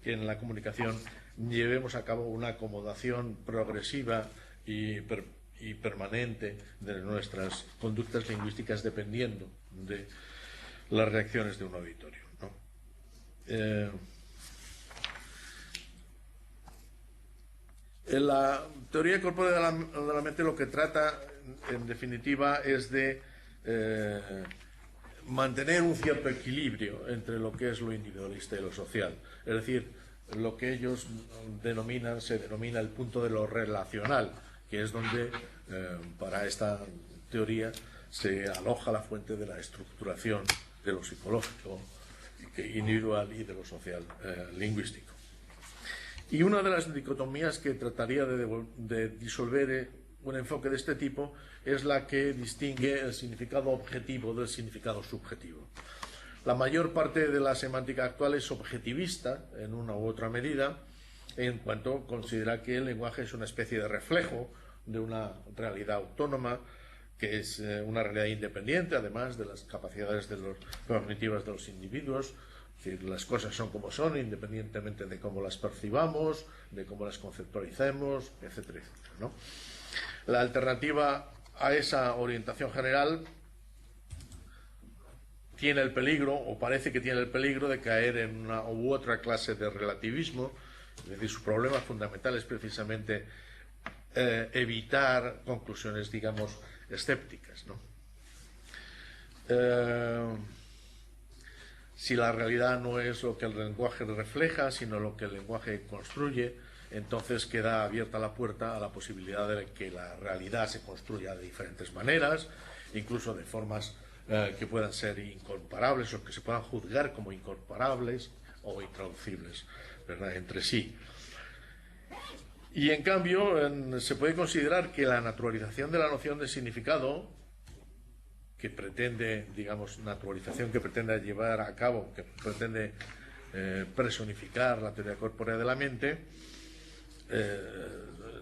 en la comunicación llevemos a cabo una acomodación progresiva y permanente de nuestras conductas lingüísticas dependiendo de las reacciones de un auditorio, ¿no? En la teoría corpórea de la mente lo que trata, en definitiva, es de mantener un cierto equilibrio entre lo que es lo individualista y lo social. Es decir, lo que ellos se denomina el punto de lo relacional, que es donde, para esta teoría, se aloja la fuente de la estructuración de lo psicológico individual y de lo social lingüístico. Y una de las dicotomías que trataría de disolver un enfoque de este tipo es la que distingue el significado objetivo del significado subjetivo. La mayor parte de la semántica actual es objetivista en una u otra medida, en cuanto considera que el lenguaje es una especie de reflejo de una realidad autónoma, que es una realidad independiente, además de las capacidades cognitivas de los individuos, que las cosas son como son, independientemente de cómo las percibamos, de cómo las conceptualicemos, etcétera, etcétera, ¿no? La alternativa a esa orientación general tiene el peligro, o parece que tiene el peligro, de caer en una u otra clase de relativismo. Es decir, su problema fundamental es precisamente evitar conclusiones, digamos, escépticas, ¿no? Si la realidad no es lo que el lenguaje refleja, sino lo que el lenguaje construye, entonces queda abierta la puerta a la posibilidad de que la realidad se construya de diferentes maneras, incluso de formas que puedan ser incomparables o que se puedan juzgar como incomparables o intraducibles, ¿verdad?, entre sí. Y en cambio se puede considerar que la naturalización de la noción de significado, que pretende, digamos, naturalización que pretende llevar a cabo, que pretende personificar la teoría corpórea de la mente,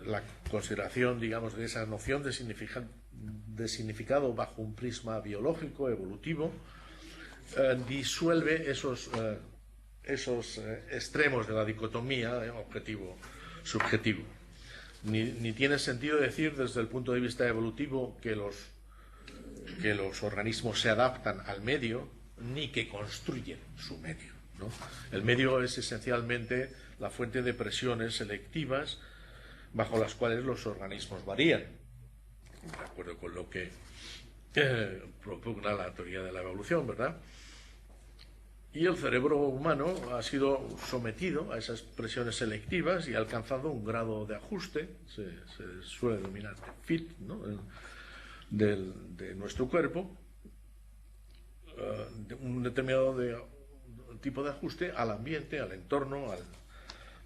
la consideración, digamos, de esa noción de significado bajo un prisma biológico, evolutivo, disuelve esos extremos de la dicotomía objetivo-subjetivo. Ni tiene sentido decir desde el punto de vista evolutivo que los organismos se adaptan al medio, ni que construyen su medio, ¿no? El medio es esencialmente la fuente de presiones selectivas bajo las cuales los organismos varían, de acuerdo con lo que propugna la teoría de la evolución, ¿verdad? Y el cerebro humano ha sido sometido a esas presiones selectivas y ha alcanzado un grado de ajuste, se suele denominar fit, ¿no?, de nuestro cuerpo, un determinado tipo de ajuste al ambiente, al entorno,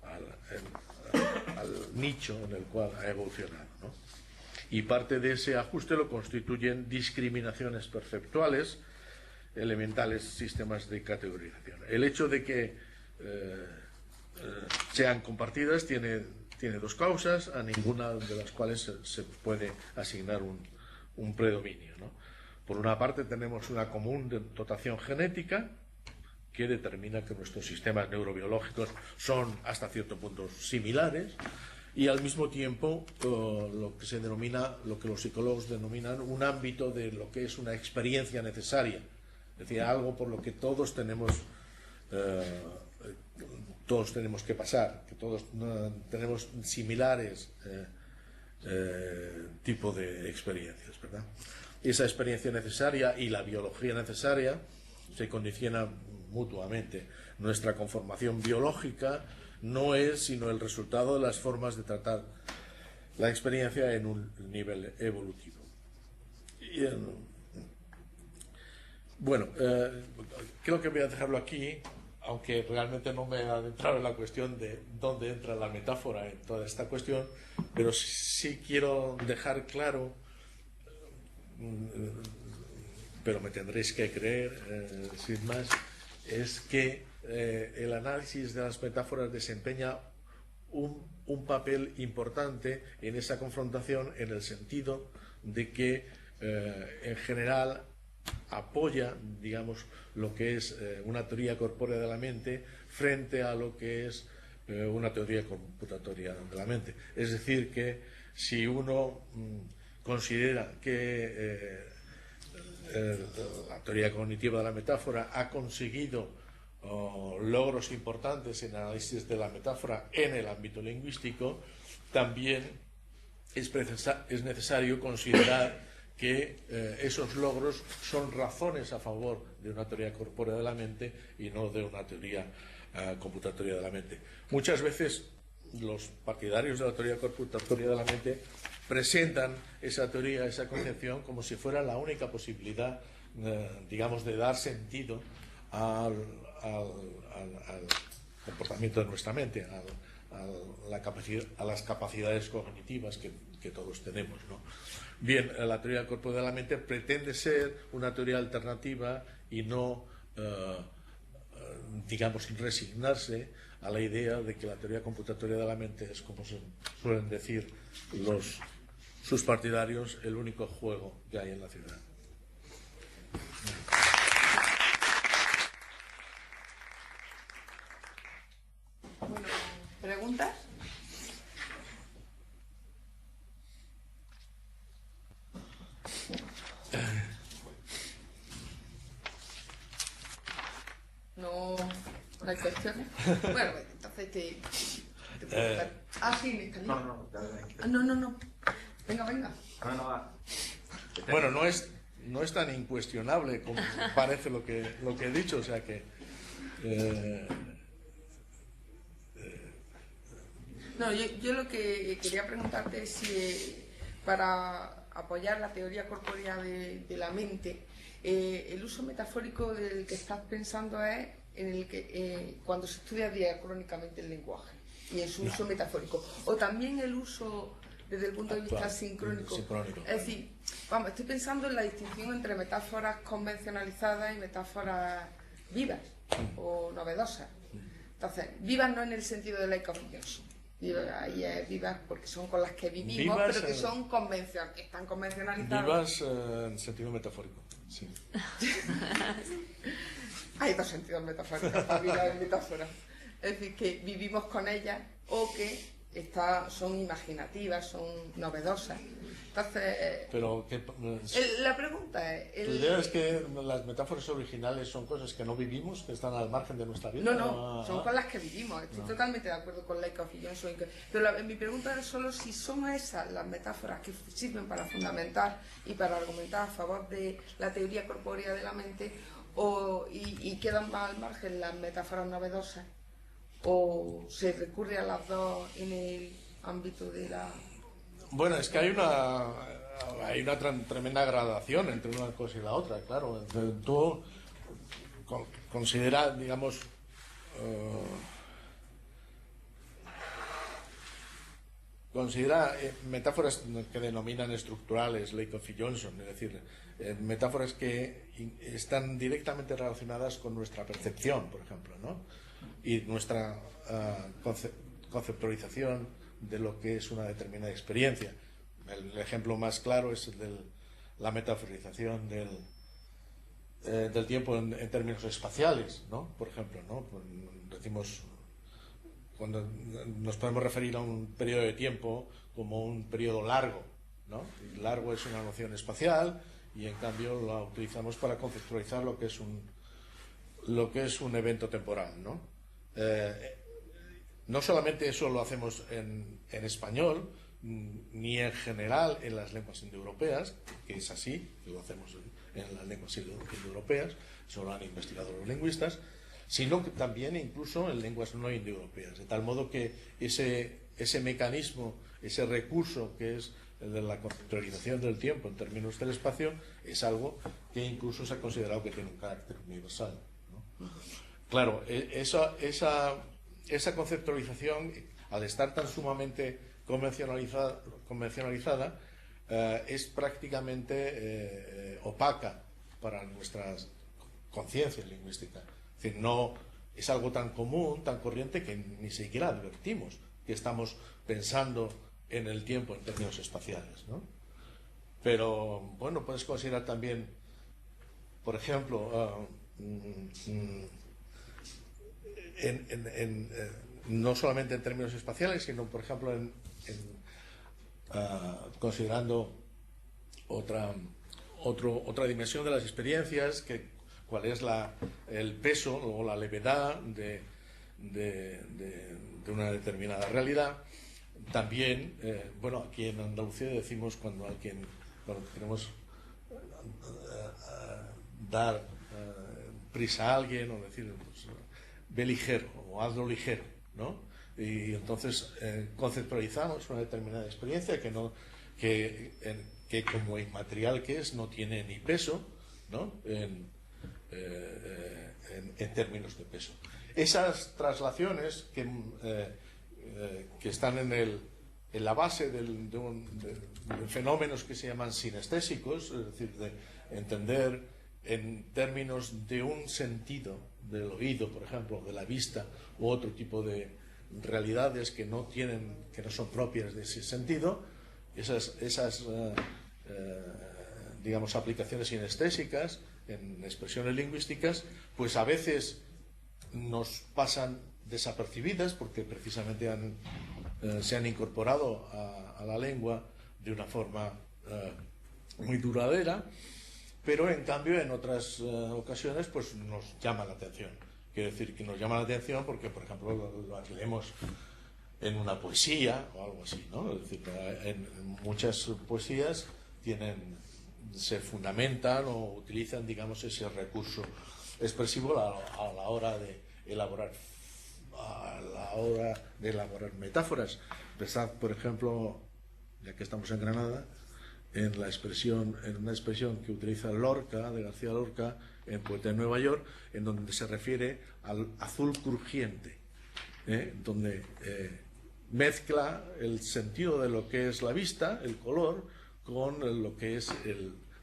al nicho en el cual ha evolucionado, ¿no? Y parte de ese ajuste lo constituyen discriminaciones perceptuales, elementales sistemas de categorización. El hecho de que sean compartidas tiene dos causas, a ninguna de las cuales se puede asignar un predominio, ¿no? Por una parte tenemos una común dotación genética que determina que nuestros sistemas neurobiológicos son hasta cierto punto similares, y al mismo tiempo lo que los psicólogos denominan un ámbito de lo que es una experiencia necesaria, es decir, algo por lo que todos tenemos que pasar, que todos tenemos similares tipo de experiencias, ¿verdad? Esa experiencia necesaria y la biología necesaria se condicionan mutuamente. Nuestra conformación biológica no es sino el resultado de las formas de tratar la experiencia en un nivel evolutivo. Bueno, creo que voy a dejarlo aquí, aunque realmente no me he adentrado en la cuestión de dónde entra la metáfora en toda esta cuestión, pero sí quiero dejar claro, pero me tendréis que creer, sin más, es que el análisis de las metáforas desempeña un papel importante en esa confrontación, en el sentido de que en general apoya, digamos, lo que es una teoría corpórea de la mente frente a lo que es una teoría computatoria de la mente. Es decir, que si uno considera que la teoría cognitiva de la metáfora ha conseguido logros importantes en análisis de la metáfora en el ámbito lingüístico, también es necesario considerar que esos logros son razones a favor de una teoría corpórea de la mente y no de una teoría computatoria de la mente. Muchas veces los partidarios de la teoría computatoria de la mente presentan esa teoría, esa concepción, como si fuera la única posibilidad, digamos, de dar sentido al comportamiento de nuestra mente, a las capacidades cognitivas que todos tenemos, ¿no? Bien, la teoría del cuerpo de la mente pretende ser una teoría alternativa y no, digamos, resignarse a la idea de que la teoría computatoria de la mente es, como suelen decir sus partidarios, el único juego que hay en la ciudad. Bueno, ¿preguntas? No hay cuestiones. Bueno, entonces te preguntan. Sí, No. Venga. Bueno, no es tan incuestionable como parece lo que he dicho, o sea que No, yo lo que quería preguntarte es si para apoyar la teoría corpórea de la mente, el uso metafórico del que estás pensando es en el que cuando se estudia diacrónicamente el lenguaje y en su uso metafórico, o también el uso desde el punto de vista sincrónico. Es decir, vamos, estoy pensando en la distinción entre metáforas convencionalizadas y metáforas vivas o novedosas. Entonces, vivas no en el sentido de like of Johnson. Ahí es vivas porque son con las que vivimos, vivas, pero que son están convencionalizadas. Vivas en sentido metafórico, sí. Hay dos sentidos metafóricos para vida y metáfora. Es decir, que vivimos con ellas o que son imaginativas, son novedosas. Entonces, pero la pregunta es... ¿Tu idea es que las metáforas originales son cosas que no vivimos, que están al margen de nuestra vida? No, son con las que vivimos. Estoy totalmente de acuerdo con Lakoff y Johnson. Pero mi pregunta es solo si son esas las metáforas que sirven para fundamentar y para argumentar a favor de la teoría corpórea de la mente, y quedan más al margen las metáforas novedosas, o se recurre a las dos en el ámbito de la... Bueno, es que hay una tremenda gradación entre una cosa y la otra, claro. Tú considera, digamos, considera metáforas que denominan estructurales, Lakoff y Johnson, es decir, metáforas que están directamente relacionadas con nuestra percepción, por ejemplo, ¿no? Y nuestra conceptualización de lo que es una determinada experiencia. El ejemplo más claro es el de la metaforización del tiempo en términos espaciales, ¿no? Por ejemplo, ¿no? Pues decimos, cuando nos podemos referir a un periodo de tiempo como un periodo largo, ¿no? Y largo es una noción espacial y en cambio la utilizamos para conceptualizar lo que es un evento temporal, ¿no? No solamente eso lo hacemos en español, ni en general en las lenguas indoeuropeas, que es así, que lo hacemos en las lenguas indoeuropeas, eso lo han investigado los lingüistas, sino que también incluso en lenguas no indoeuropeas, de tal modo que ese mecanismo, ese recurso que es el de la conceptualización del tiempo en términos del espacio, es algo que incluso se ha considerado que tiene un carácter universal, ¿no? Claro, esa conceptualización, al estar tan sumamente convencionalizada, es prácticamente opaca para nuestras conciencias lingüísticas. Es decir, no es algo tan común, tan corriente, que ni siquiera advertimos que estamos pensando en el tiempo en términos espaciales, ¿no? Pero, bueno, puedes considerar también, por ejemplo, no solamente en términos espaciales, sino, por ejemplo, considerando otra dimensión de las experiencias, cuál es el peso o la levedad de una determinada realidad. También, bueno, aquí en Andalucía decimos cuando queremos dar prisa a alguien, o decir, pues, ve ligero o hazlo ligero, ¿no? Y entonces conceptualizamos una determinada experiencia que como inmaterial que es, no tiene ni peso, ¿no? En términos de peso. Esas traslaciones que están en la base de fenómenos que se llaman sinestésicos, es decir, de entender en términos de un sentido del oído, por ejemplo, de la vista, u otro tipo de realidades que no son propias de ese sentido, esas digamos, aplicaciones sinestésicas en expresiones lingüísticas, pues a veces nos pasan desapercibidas porque precisamente se han incorporado a la lengua de una forma muy duradera, pero en cambio en otras ocasiones pues nos llama la atención. Quiero decir que nos llama la atención porque, por ejemplo, lo leemos en una poesía o algo así, ¿no? Es decir, en muchas poesías se fundamentan o utilizan, digamos, ese recurso expresivo a la hora de elaborar metáforas. Pensad, por ejemplo, ya que estamos en Granada, en una expresión que utiliza Lorca, de García Lorca, en Poeta de Nueva York, en donde se refiere al azul crujiente, donde mezcla el sentido de lo que es la vista, el color, con lo que es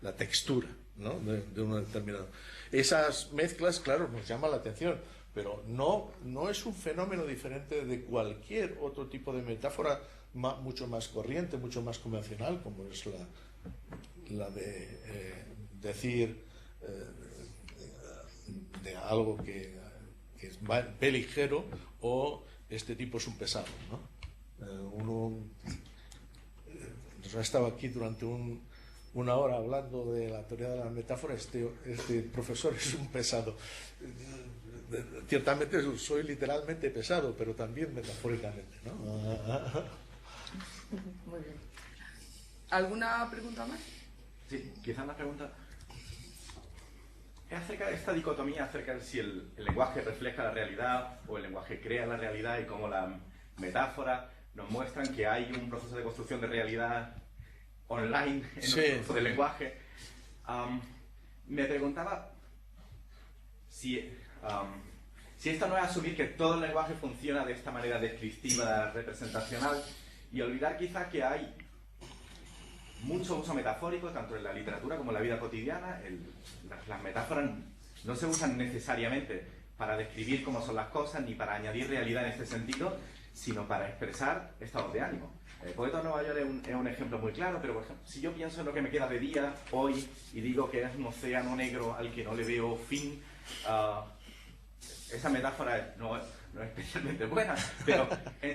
la textura, ¿no? de una determinada. Esas mezclas, claro, nos llaman la atención, pero no es un fenómeno diferente de cualquier otro tipo de metáfora mucho más corriente, mucho más convencional, como es la de decir de algo que ve ligero, o este tipo es un pesado, ¿no? Nos ha estado aquí durante una hora hablando de la teoría de la metáfora. Este profesor es un pesado. Ciertamente soy literalmente pesado, pero también metafóricamente, ¿no? Muy bien. ¿Alguna pregunta más? Sí, quizá una pregunta. es acerca de esta dicotomía, acerca de si el lenguaje refleja la realidad o el lenguaje crea la realidad, y cómo las metáforas nos muestran que hay un proceso de construcción de realidad online en el proceso del lenguaje. Me preguntaba si esto no es asumir que todo el lenguaje funciona de esta manera descriptiva, representacional, y olvidar quizás que hay mucho uso metafórico, tanto en la literatura como en la vida cotidiana. Las metáforas no se usan necesariamente para describir cómo son las cosas, ni para añadir realidad en este sentido, sino para expresar estados de ánimo. El Poeta de Nueva York es un ejemplo muy claro, pero por ejemplo, si yo pienso en lo que me queda de día hoy y digo que es un océano negro al que no le veo fin, esa metáfora no es especialmente buena, pero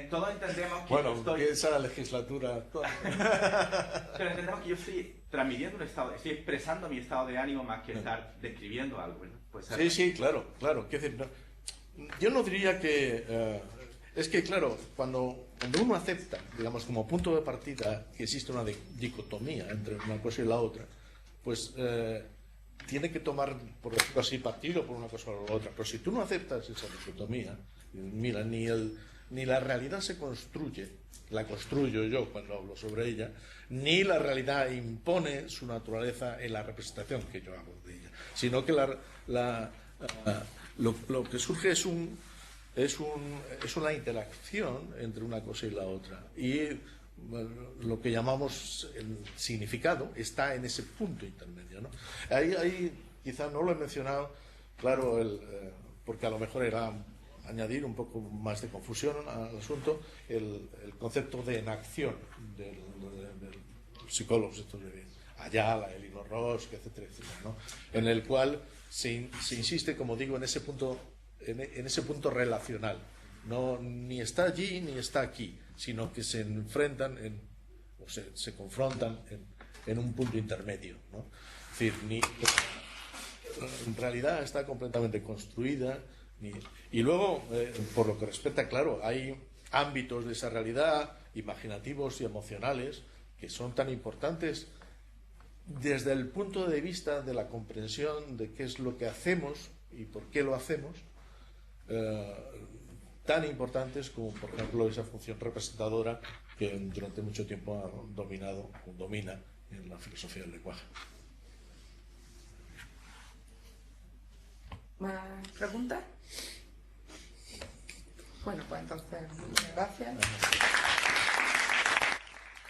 todos entendemos que bueno, que esa legislatura actual. Pero entendemos que yo estoy transmitiendo un estado, estoy expresando mi estado de ánimo más que estar describiendo algo, ¿verdad? Pues, sí, claro. Decir, no, yo no diría que... es que, claro, cuando uno acepta, digamos, como punto de partida que existe una dicotomía entre una cosa y la otra, pues tiene que tomar, por decirlo así, partido por una cosa o la otra. Pero si tú no aceptas esa dicotomía, mira, ni la realidad se construye, la construyo yo cuando hablo sobre ella, ni la realidad impone su naturaleza en la representación que yo hago de ella, sino que lo que surge es una interacción entre una cosa y la otra, y lo que llamamos el significado está en ese punto intermedio, ¿no? Ahí quizá no lo he mencionado, claro, porque a lo mejor era añadir un poco más de confusión al asunto, el concepto de enacción del psicólogo Ayala, Elinor Ross, etcétera, etcétera, ¿no? En el cual se insiste, como digo, en ese punto relacional. No, ni está allí ni está aquí, sino que se enfrentan o se confrontan en un punto intermedio, ¿no? Es decir, en realidad está completamente construida. Y luego, por lo que respecta, claro, hay ámbitos de esa realidad, imaginativos y emocionales, que son tan importantes desde el punto de vista de la comprensión de qué es lo que hacemos y por qué lo hacemos, tan importantes como, por ejemplo, esa función representadora que durante mucho tiempo ha dominado o domina en la filosofía del lenguaje. ¿Más preguntas? Bueno, pues entonces, muchas gracias.